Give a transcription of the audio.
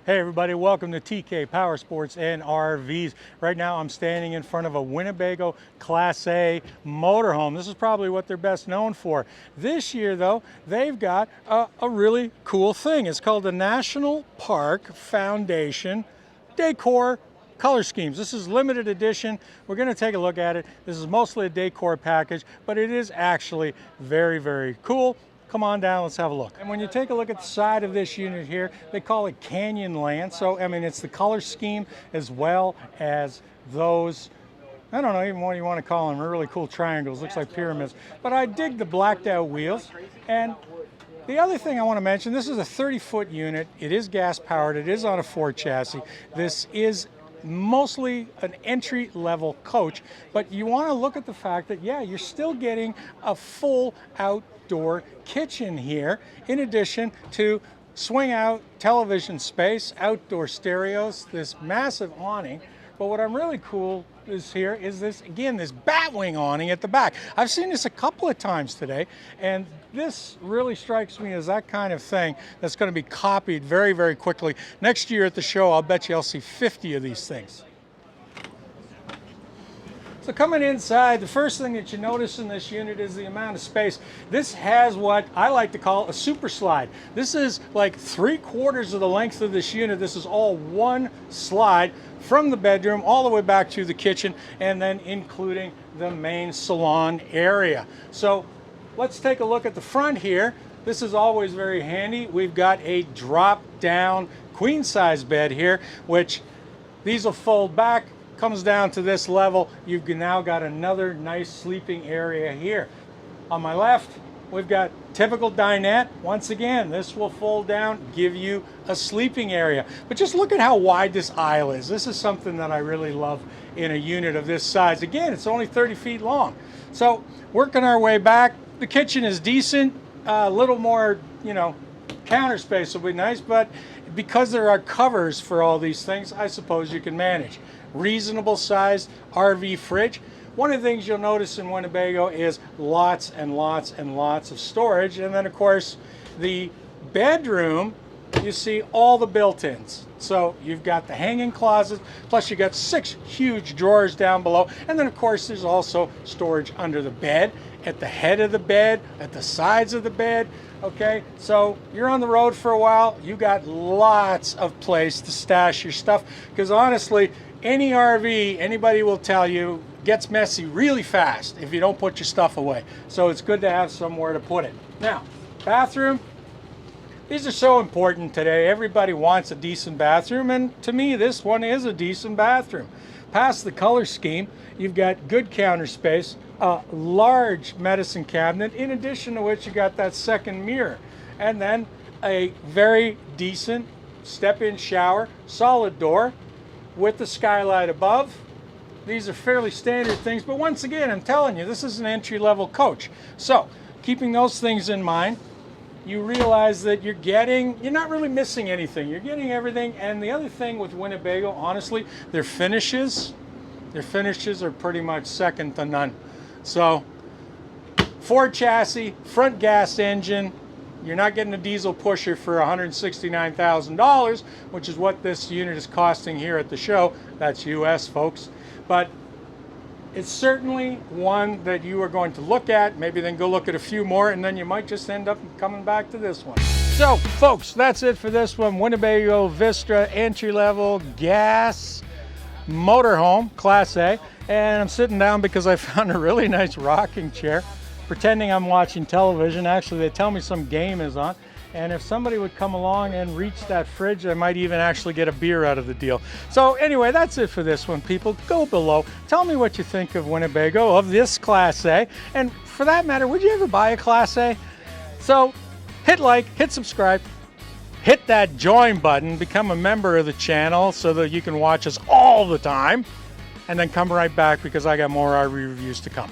Hey everybody, welcome to TK Power Sports and RVs. Right now I'm standing in front of a Winnebago Class A motorhome. This is probably what they're best known for. This year though, they've got a really cool thing. It's called the National Park Foundation Decor Color Schemes. This is limited edition. We're going to take a look at it. This is mostly a decor package, but it is actually very, very cool. Come on down, let's have a look. And when you take a look at the side of this unit here, they call it Canyonland. So, I mean, it's the color scheme as well as those, I don't know even what you want to call them, really cool triangles, looks like pyramids. But I dig the blacked out wheels. And the other thing I want to mention, this is a 30-foot unit. It is gas powered, it is on a Ford chassis. This is mostly an entry-level coach, but you want to look at the fact that, yeah, you're still getting a full outdoor kitchen here, in addition to swing out television space, outdoor stereos, this massive awning. But what I'm really cool is here is this, again, this batwing awning at the back. I've seen this a couple of times today, and this really strikes me as that kind of thing that's going to be copied very, very quickly. Next year at the show, I'll bet you I'll see 50 of these things. So coming inside, the first thing that you notice in this unit is the amount of space. This has what I like to call a super slide. This is like 3/4 of the length of this unit. This is all one slide from the bedroom all the way back to the kitchen, and then including the main salon area. So let's take a look at the front here. This is always very handy. We've got a drop down queen size bed here, which these will fold back. Comes down to this level. You've now got another nice sleeping area here. On my left, we've got typical dinette. Once again, this will fold down, give you a sleeping area. But just look at how wide this aisle is. This is something that I really love in a unit of this size. Again, it's only 30 feet long. So working our way back, the kitchen is decent. A little more, counter space will be nice, but because there are covers for all these things, I suppose you can manage. Reasonable sized RV fridge. One of the things you'll notice in Winnebago is lots and lots and lots of storage. And then of course the bedroom, you see all the built-ins. So you've got the hanging closets, plus you got 6 huge drawers down below. And then of course there's also storage under the bed, at the head of the bed, at the sides of the bed. Okay, so you're on the road for a while, you got lots of place to stash your stuff, because honestly, any RV, anybody will tell you, gets messy really fast if you don't put your stuff away. So it's good to have somewhere to put it. Now, bathroom. These are so important today. Everybody wants a decent bathroom, and to me, this one is a decent bathroom. Past the color scheme, you've got good counter space, a large medicine cabinet, in addition to which you got that second mirror, and then a very decent step-in shower, solid door, with the skylight above. These are fairly standard things, but once again, I'm telling you, this is an entry-level coach. So, keeping those things in mind, you realize that you're not really missing anything. You're getting everything. And the other thing with Winnebago, honestly, their finishes are pretty much second to none. So, Ford chassis, front gas engine. You're not getting a diesel pusher for $169,000, which is what this unit is costing here at the show. That's US, folks. But it's certainly one that you are going to look at, maybe then go look at a few more, and then you might just end up coming back to this one. So, folks, that's it for this one. Winnebago Vista entry-level gas motorhome, Class A. And I'm sitting down because I found a really nice rocking chair, pretending I'm watching television. Actually, they tell me some game is on. And if somebody would come along and reach that fridge, I might even actually get a beer out of the deal. So anyway, that's it for this one, people. Go below. Tell me what you think of Winnebago, of this Class A. And for that matter, would you ever buy a Class A? So hit like, hit subscribe, hit that join button, become a member of the channel so that you can watch us all the time. And then come right back because I got more RV reviews to come.